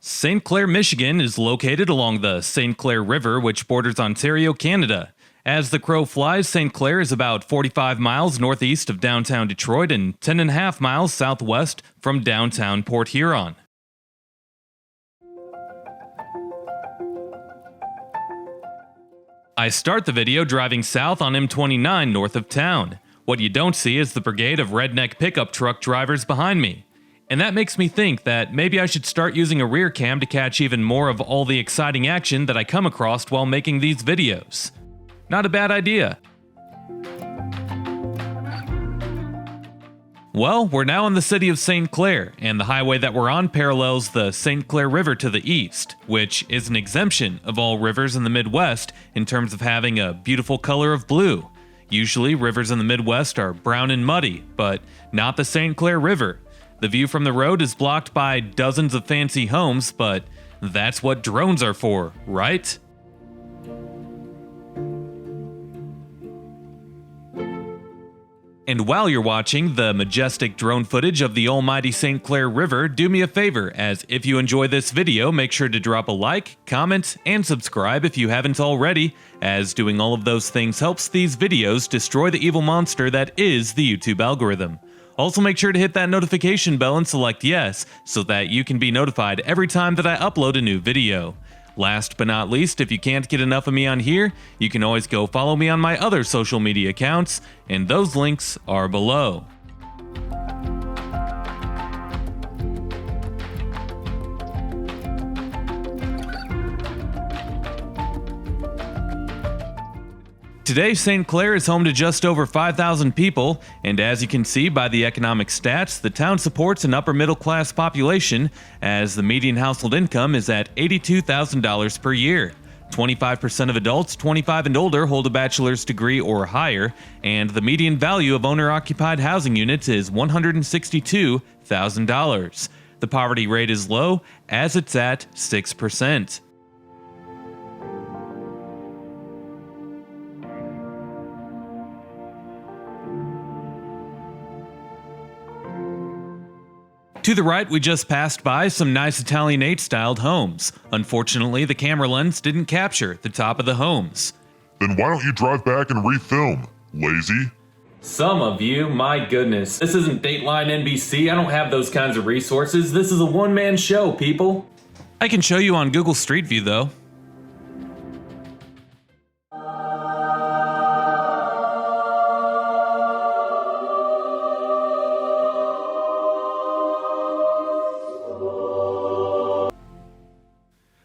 St. Clair, Michigan is located along the St. Clair River, which borders Ontario, Canada. As the crow flies, St. Clair is about 45 miles northeast of downtown Detroit and 10.5 miles southwest from downtown Port Huron. I start the video driving south on M29 north of town. What you don't see is the brigade of redneck pickup truck drivers behind me. And that makes me think that maybe I should start using a rear cam to catch even more of all the exciting action that I come across while making these videos. Not a bad idea. Well, we're now in the city of St. Clair, and the highway that we're on parallels the St. Clair River to the east, which is an exemption of all rivers in the Midwest in terms of having a beautiful color of blue. Usually, rivers in the Midwest are brown and muddy, but not the St. Clair River. The view from the road is blocked by dozens of fancy homes, but that's what drones are for, right? And while you're watching the majestic drone footage of the almighty St. Clair River, do me a favor, as if you enjoy this video, make sure to drop a like, comment, and subscribe if you haven't already, as doing all of those things helps these videos destroy the evil monster that is the YouTube algorithm. Also make sure to hit that notification bell and select yes, so that you can be notified every time that I upload a new video. Last but not least, if you can't get enough of me on here, you can always go follow me on my other social media accounts, and those links are below. Today, St. Clair is home to just over 5,000 people, and as you can see by the economic stats, the town supports an upper-middle-class population, as the median household income is at $82,000 per year. 25% of adults 25 and older hold a bachelor's degree or higher, and the median value of owner-occupied housing units is $162,000. The poverty rate is low, as it's at 6%. To the right, we just passed by some nice Italianate-styled homes. Unfortunately, the camera lens didn't capture the top of the homes. Then why don't you drive back and refilm, lazy? Some of you, my goodness. This isn't Dateline NBC, I don't have those kinds of resources. This is a one-man show, people. I can show you on Google Street View, though.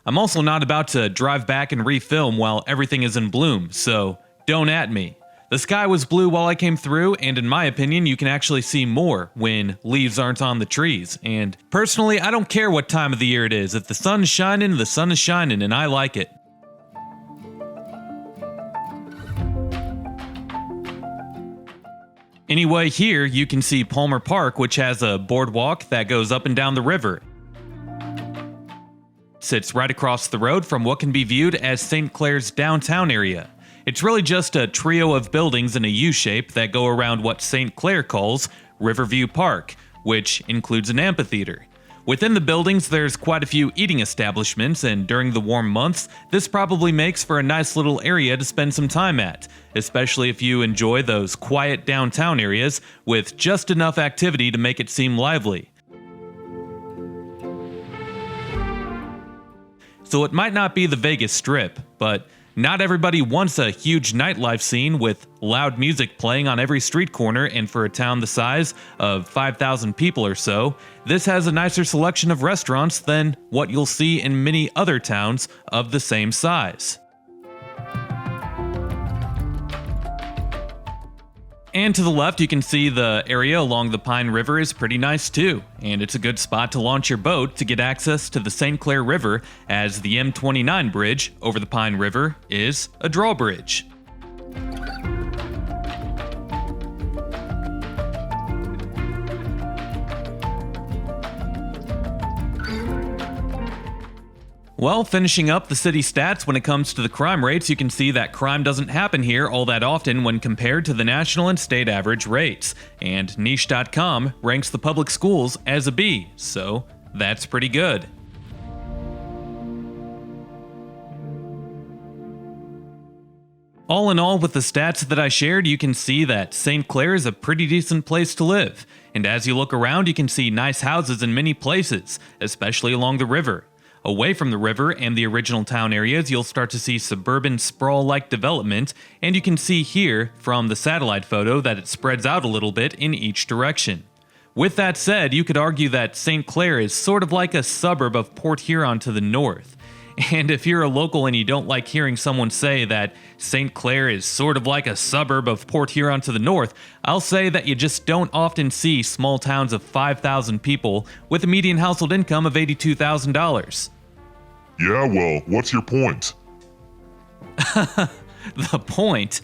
I'm also not about to drive back and refilm while everything is in bloom, so don't at me. The sky was blue while I came through, and in my opinion, you can actually see more when leaves aren't on the trees. And personally, I don't care what time of the year it is. If the sun is shining, the sun is shining, and I like it. Anyway, here you can see Palmer Park, which has a boardwalk that goes up and down the river. Sits right across the road from what can be viewed as St. Clair's downtown area. It's really just a trio of buildings in a U-shape that go around what St. Clair calls Riverview Park, which includes an amphitheater. Within the buildings, there's quite a few eating establishments, and during the warm months, this probably makes for a nice little area to spend some time at, especially if you enjoy those quiet downtown areas with just enough activity to make it seem lively. So it might not be the Vegas Strip, but not everybody wants a huge nightlife scene with loud music playing on every street corner, and for a town the size of 5,000 people or so, this has a nicer selection of restaurants than what you'll see in many other towns of the same size. And to the left, you can see the area along the Pine River is pretty nice too, and it's a good spot to launch your boat to get access to the St. Clair River, as the M29 bridge over the Pine River is a drawbridge. Well, finishing up the city stats when it comes to the crime rates, you can see that crime doesn't happen here all that often when compared to the national and state average rates. And Niche.com ranks the public schools as a B, so that's pretty good. All in all, with the stats that I shared, you can see that St. Clair is a pretty decent place to live. And as you look around, you can see nice houses in many places, especially along the river. Away from the river and the original town areas, you'll start to see suburban sprawl-like development, and you can see here from the satellite photo that it spreads out a little bit in each direction. With that said, you could argue that St. Clair is sort of like a suburb of Port Huron to the north. And if you're a local and you don't like hearing someone say that St. Clair is sort of like a suburb of Port Huron to the north, I'll say that you just don't often see small towns of 5,000 people with a median household income of $82,000. Yeah, well, what's your point? The point?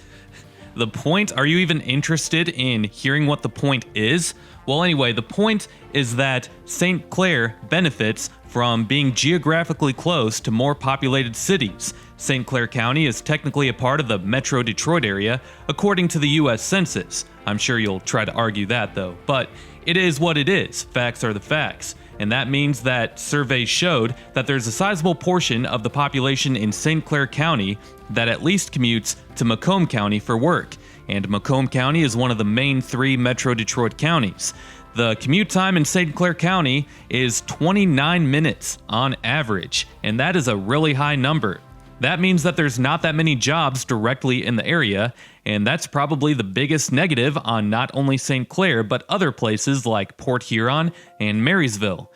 The point? Are you even interested in hearing what the point is? Well, anyway, the point is that St. Clair benefits from being geographically close to more populated cities. St. Clair County is technically a part of the Metro Detroit area, according to the U.S. Census. I'm sure you'll try to argue that, though. But it is what it is. Facts are the facts. And that means that surveys showed that there's a sizable portion of the population in St. Clair County that at least commutes to Macomb County for work. And Macomb County is one of the main 3 Metro Detroit counties. The commute time in St. Clair County is 29 minutes on average, and that is a really high number. That means that there's not that many jobs directly in the area, and that's probably the biggest negative on not only St. Clair, but other places like Port Huron and Marysville,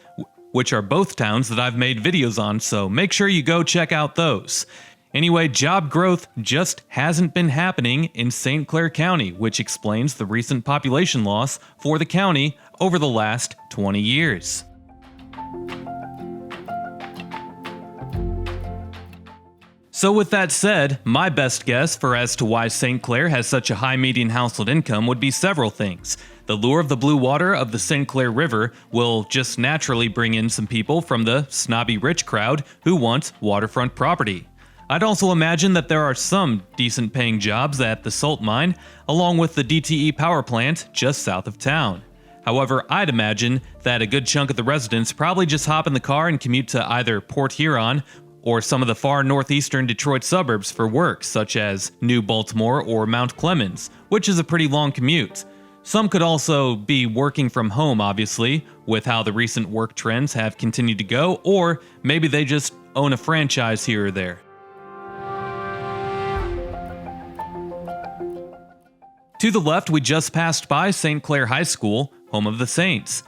which are both towns that I've made videos on, so make sure you go check out those. Anyway, job growth just hasn't been happening in St. Clair County, which explains the recent population loss for the county over the last 20 years. So with that said, my best guess for as to why St. Clair has such a high median household income would be several things. The lure of the blue water of the St. Clair River will just naturally bring in some people from the snobby rich crowd who want waterfront property. I'd also imagine that there are some decent paying jobs at the salt mine, along with the DTE power plant just south of town. However, I'd imagine that a good chunk of the residents probably just hop in the car and commute to either Port Huron or some of the far northeastern Detroit suburbs for work, such as New Baltimore or Mount Clemens, which is a pretty long commute. Some could also be working from home, obviously, with how the recent work trends have continued to go, or maybe they just own a franchise here or there. To the left, we just passed by St. Clair High School, home of the Saints.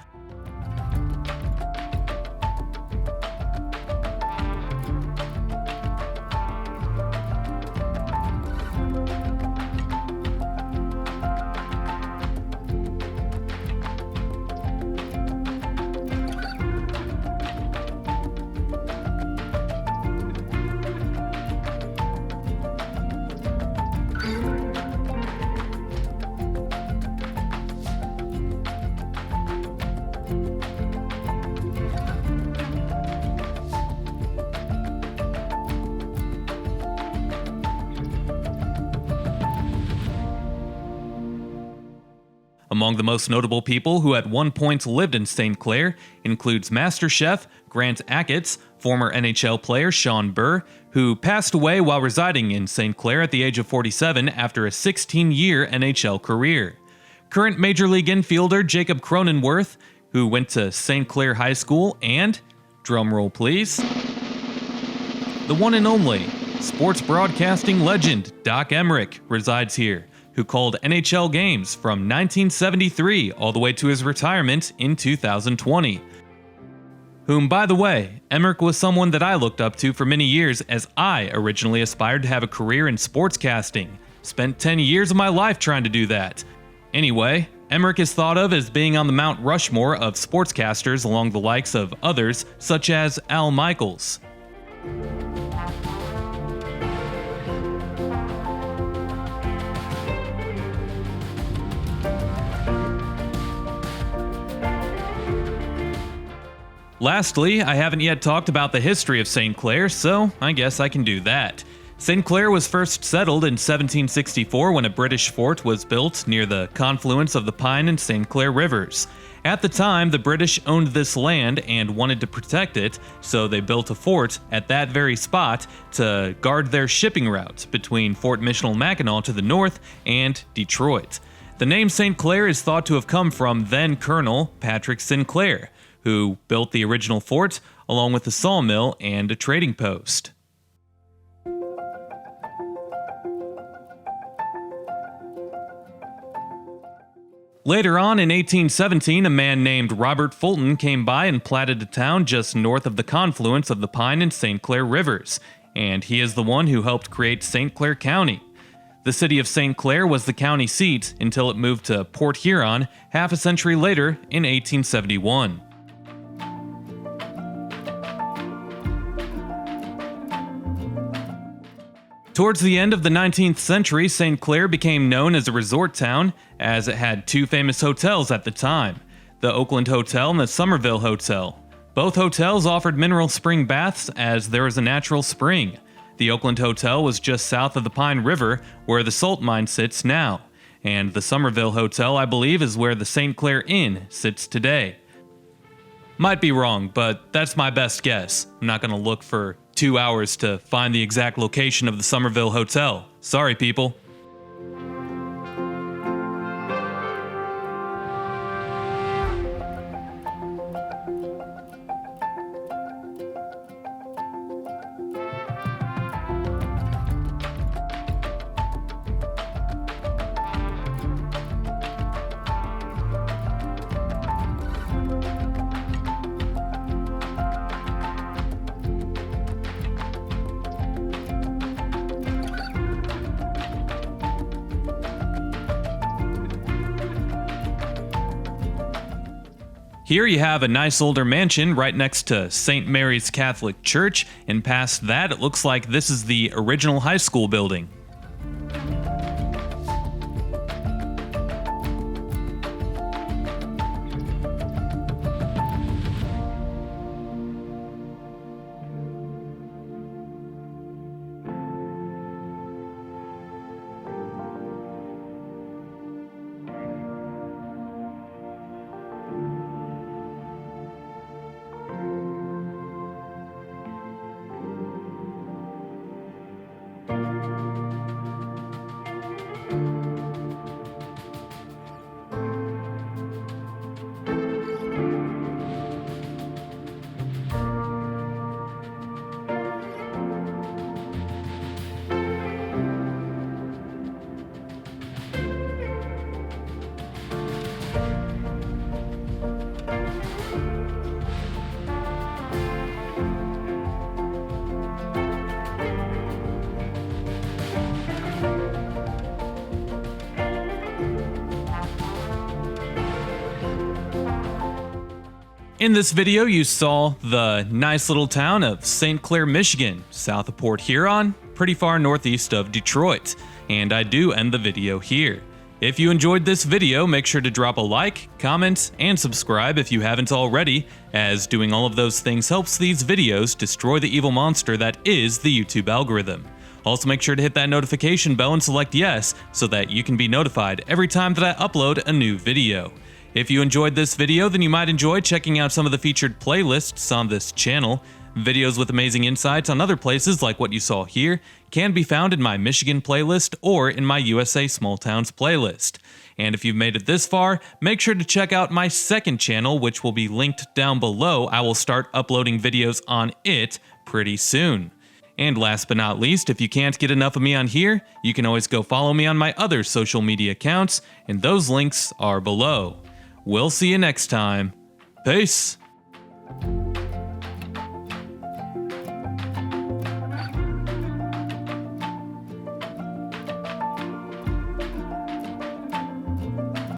Among the most notable people who at one point lived in St. Clair includes Master Chef Grant Achatz, former NHL player Sean Burr, who passed away while residing in St. Clair at the age of 47 after a 16-year NHL career. Current Major League infielder Jacob Cronenworth, who went to St. Clair High School, and, drumroll please, the one and only sports broadcasting legend Doc Emmerich resides here, who called NHL games from 1973 all the way to his retirement in 2020. Whom, by the way, Emmerich was someone that I looked up to for many years as I originally aspired to have a career in sportscasting. Spent 10 years of my life trying to do that. Anyway, Emmerich is thought of as being on the Mount Rushmore of sportscasters along the likes of others such as Al Michaels. Lastly, I haven't yet talked about the history of St. Clair, so I guess I can do that. St. Clair was first settled in 1764 when a British fort was built near the confluence of the Pine and St. Clair rivers. At the time, the British owned this land and wanted to protect it, so they built a fort at that very spot to guard their shipping route between Fort Michilimackinac to the north and Detroit. The name St. Clair is thought to have come from then Colonel Patrick Sinclair, who built the original fort along with a sawmill and a trading post. Later on in 1817, a man named Robert Fulton came by and platted a town just north of the confluence of the Pine and St. Clair rivers, and he is the one who helped create St. Clair County. The city of St. Clair was the county seat until it moved to Port Huron half a century later in 1871. Towards the end of the 19th century, St. Clair became known as a resort town, as it had two famous hotels at the time, the Oakland Hotel and the Somerville Hotel. Both hotels offered mineral spring baths as there was a natural spring. The Oakland Hotel was just south of the Pine River, where the salt mine sits now, and the Somerville Hotel, I believe, is where the St. Clair Inn sits today. Might be wrong, but that's my best guess. I'm not going to look for 2 hours to find the exact location of the Somerville Hotel. Sorry, people. Here you have a nice older mansion right next to St. Mary's Catholic Church, and past that it looks like this is the original high school building. In this video, you saw the nice little town of St. Clair, Michigan, south of Port Huron, pretty far northeast of Detroit, and I do end the video here. If you enjoyed this video, make sure to drop a like, comment, and subscribe if you haven't already, as doing all of those things helps these videos destroy the evil monster that is the YouTube algorithm. Also, make sure to hit that notification bell and select yes so that you can be notified every time that I upload a new video. If you enjoyed this video, then you might enjoy checking out some of the featured playlists on this channel. Videos with amazing insights on other places like what you saw here can be found in my Michigan playlist or in my USA Small Towns playlist. And if you've made it this far, make sure to check out my second channel, which will be linked down below. I will start uploading videos on it pretty soon. And last but not least, if you can't get enough of me on here, you can always go follow me on my other social media accounts, and those links are below. We'll see you next time. Peace.